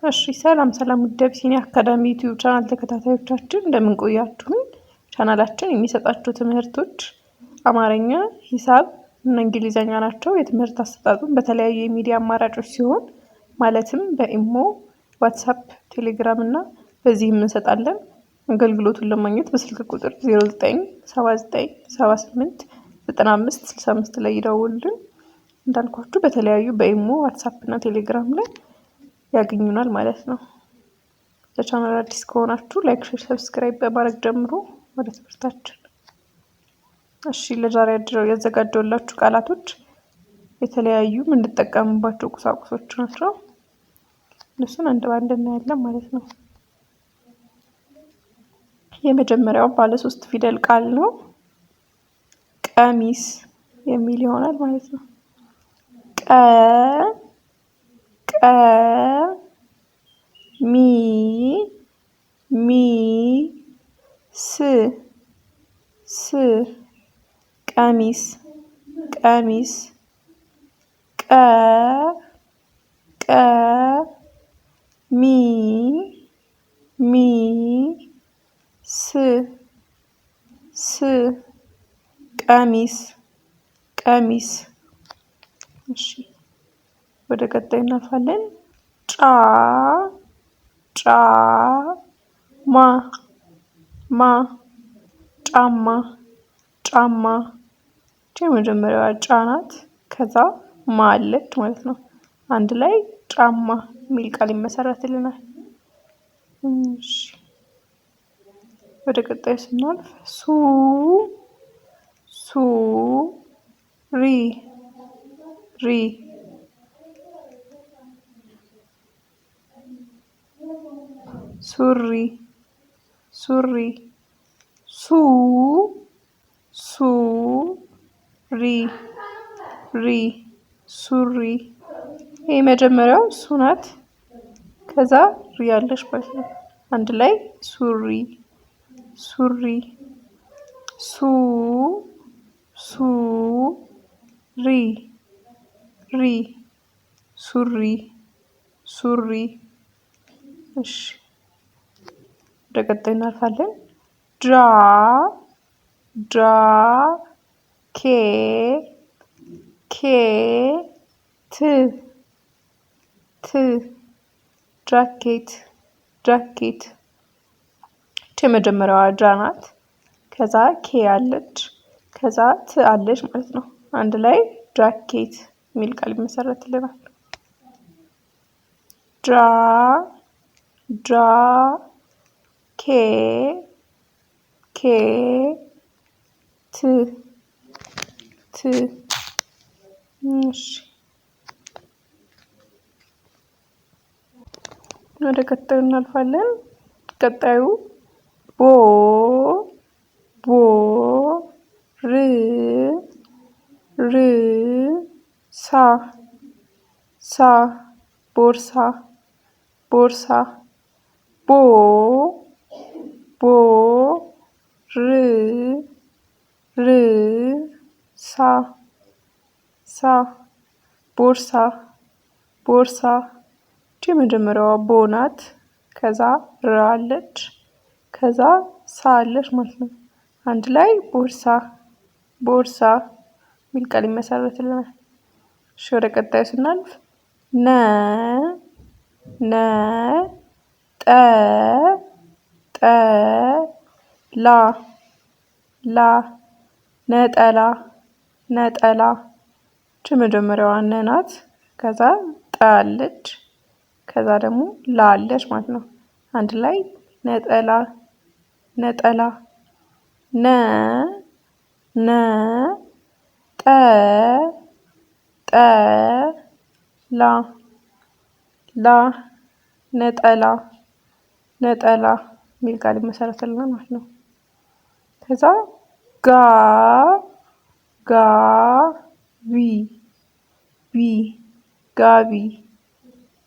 እሺ ሰላም ውድ አቢሲኒያ አካዳሚ ዩቲዩብ ቻናል ተከታታዮቻችን እንደምን ቆያችሁን? ቻናላችን የሚሰጣቸው ትምህርቶች አማርኛ፣ ሂሳብ እና እንግሊዘኛ ናቸው። የትምህርት አሰጣጡን በተለያዩ የሚዲያ አማራጮች ሲሆን ማለትም በኢሞ፣ ዋትስአፕ፣ ቴሌግራም እና በዚህም እንሰጣለን። አገልግሎቱን ለማግኘት በስልክ ቁጥር 0979789565 ላይ ይደውሉልን። እንዳልኳችሁ በተለያዩ በኢሞ፣ ዋትስአፕ እና ቴሌግራም ላይ ያገኙናል ማለት ነው። ለቻናል አዲስ ከሆናችሁ ላይክ፣ ሼር፣ ሰብስክራይብ በማድረግ ጀምሮ ወደ ትምህርታችን። እሺ ለዛሬ ያዘጋጀሁላችሁ ቃላቶች የተለያዩ የምንጠቀምባቸው ቁሳቁሶች ናቸው። እነሱን አንድ ባንድ እናያለን ማለት ነው። የመጀመሪያው ባለ 3 ፊደል ቃል ነው። ቀሚስ የሚል ይሆናል ማለት ነው። ሚ ስ ቀሚስ ሚ ስ ቀሚስ። እሺ ወደ ቀጣይ እናልፋለን። ጫማ የመጀመሪያዋ ጫ ናት። ከዛ ማ አለች ማለት ነው። አንድ ላይ ጫማ የሚል ቃል ይመሰረትልናል። እሺ ወደ ቀጣዩ ስናልፍ ሱሪ ሱሪ የመጀመሪያው ሱ ናት። ከዛ ሪ ያለች ማለት ነው። አንድ ላይ ሱሪ ሱሪ። እሺ ወደ ቀጣይ እናልፋለን። ጃኬት የመጀመሪያዋ ጃ ናት። ከዛ ኬ አለች። ከዛ ት አለች ማለት ነው። አንድ ላይ ጃኬት የሚል ቃል ይመሰረትልናል። ኬት እሺ ወደ ቀጣዩ እናልፋለን። ቀጣዩ ቦርሳ ቦርሳ የመጀመሪያዋ ቦ ናት። ከዛ ር አለች። ከዛ ሳ አለች ማለት ነው። አንድ ላይ ቦርሳ የሚል ቃል ይመሰረትልናል። እሺ ወደ ቀጣዩ ስናልፍ ነጠላ የመጀመሪያዋ ነ ናት። ከዛ ጠ አለች። ከዛ ደግሞ ላ አለች ማለት ነው። አንድ ላይ ነጠላ ነጠላ የሚል ቃል ይመሰረትልናል ማለት ነው። ከዛ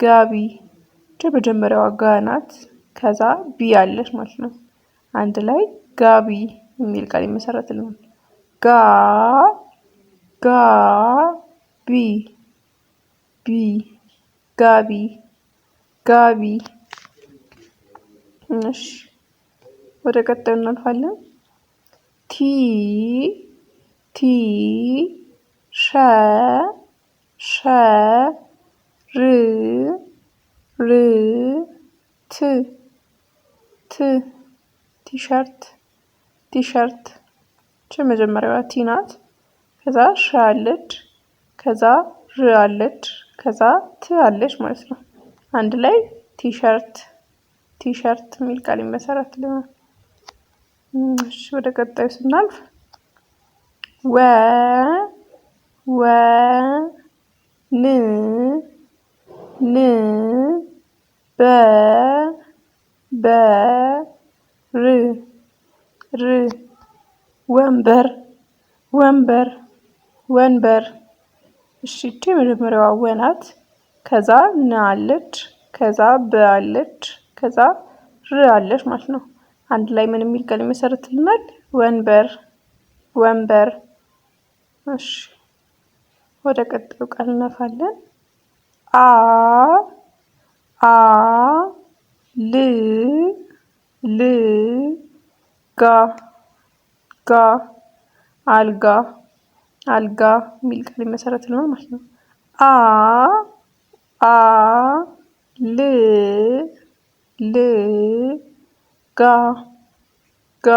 ጋቢ የመጀመሪያዋ ጋ ናት። ከዛ ቢ አለች ማለት ነው። አንድ ላይ ጋቢ የሚል ቃል ይመሰረትልናል። ጋቢ ጋቢ። እሺ ወደ ቀጣዩ እናልፋለን። ቲ ቲ ሸ ሸ ር ር ት ት ቲሸርት ቲሸርት። መጀመሪያዋ ቲ ናት። ከዛ ሸ አለች፣ ከዛ ር አለች፣ ከዛ ት አለች ማለት ነው። አንድ ላይ ቲሸርት ቲሸርት የሚል ቃል ይመሰረትልናል። እሺ ወደ ቀጣዩ ስናልፍ ወ ወ ን ን በ በ ር ር ወንበር ወንበር ወንበር። እሺ እቺ የመጀመሪያዋ ወ ናት። ከዛ ን አለች፣ ከዛ በ አለች፣ ከዛ ር አለች ማለት ነው። አንድ ላይ ምን የሚል ቃል ይመሰርትልናል? ወንበር ወንበር። እሺ ወደ ቀጣዩ ቃል እናልፋለን። አ አ ል ል ጋ ጋ አልጋ አልጋ የሚል ቃል ይመሰረትልናል ማለት ነው። አ አ ል ል ጋ ጋ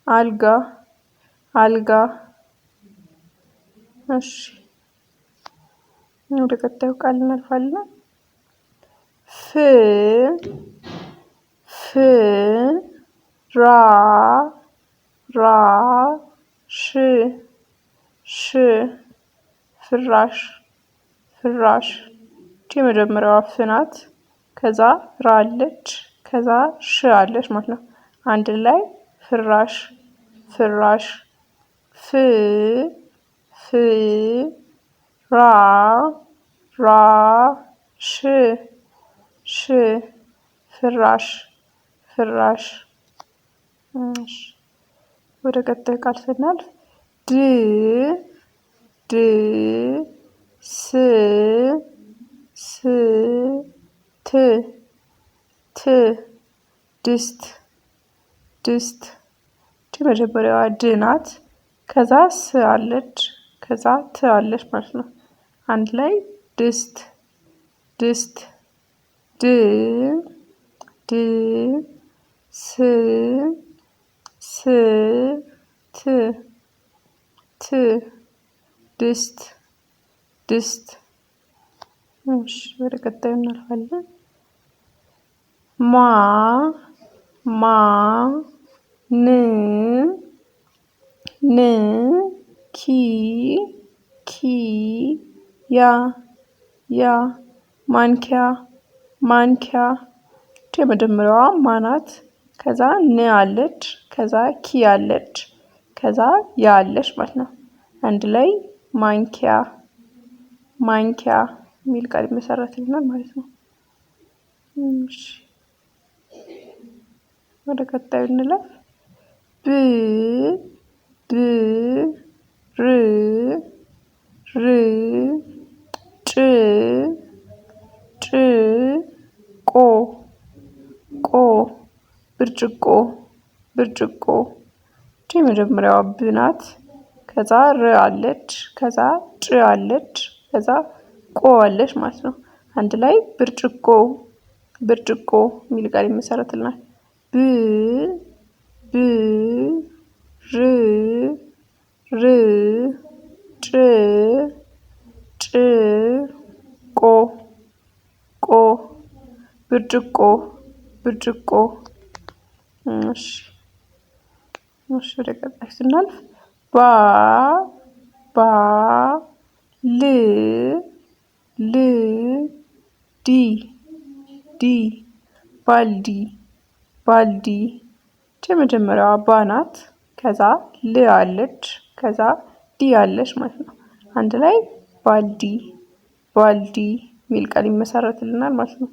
አልጋ አልጋ። እሺ ወደ ቀጣዩ ቃል እናልፋለን። ፍ ፍ ራ ራ ሽ ሽ ፍራሽ ፍራሽ። የመጀመሪያዋ ፍ ናት። ከዛ ራ አለች፣ ከዛ ሽ አለች ማለት ነው። አንድ ላይ ፍራሽ ፍራሽ። ፍ ፍ ራ ራ ሽ ሽ ፍራሽ ፍራሽ። ወደ ቀጣይ ቃል ስናልፍ ድ ድ ስ ስ ት ት ድስት ድስት። መጀመሪያዋ ድ ናት። ከዛ ስ አለች፣ ከዛ ት አለች ማለት ነው። አንድ ላይ ድስት ድስት። ድ ድ ስ ስ ት ት ድስት ድስት። እሺ ወደ ቀጣዩ እናልፋለን። ማ ማ ን ን ኪ ኪ ያ ያ ማንኪያ ማንኪያ። የመጀመሪያዋ ማ ናት። ከዛ ን አለች፣ ከዛ ኪ አለች፣ ከዛ ያ አለች ማለት ነው። አንድ ላይ ማንኪያ ማንኪያ የሚል ቃል ይመሰረትልናል ማለት ነው። እሺ ወደ ቀጣዩ እንለፍ። ብ ብ ር ር ጭ ጭ ቆ ቆ ብርጭቆ ብርጭቆ። የመጀመሪያዋ ብ ናት። ከዛ ር አለች፣ ከዛ ጭ አለች፣ ከዛ ቆ አለች ማለት ነው። አንድ ላይ ብርጭቆ ብርጭቆ የሚል ቃል ይመሰረትልናል። ብ ብ ር ር ጭ ጭ ቆ ቆ ብርጭቆ ብርጭቆ። እሺ እሺ ወደ ቀጣይ ስናልፍ ባ ባ ል ል ዲ ዲ ባልዲ ባልዲ። የመጀመሪያዋ ባ ናት። ከዛ ል አለች፣ ከዛ ዲ አለች ማለት ነው። አንድ ላይ ባልዲ ባልዲ የሚል ቃል ይመሰረትልናል ማለት ነው።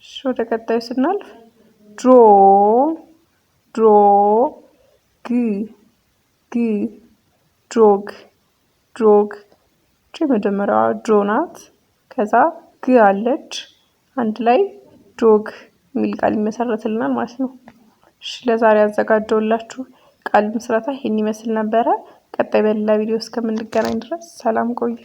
እሺ ወደ ቀጣዩ ስናልፍ ድሮ ድሮ ግ ግ ድሮግ ድሮግ። የመጀመሪያዋ ድሮ ናት። ከዛ ግ ግ አለች አንድ ላይ ጆግ የሚል ቃል ይመሰረትልናል ማለት ነው። እሺ ለዛሬ ያዘጋጀሁላችሁ ቃል ምስረታ ይሄን ይመስል ነበረ። ቀጣይ በሌላ ቪዲዮ እስከምንገናኝ ድረስ ሰላም ቆዩ።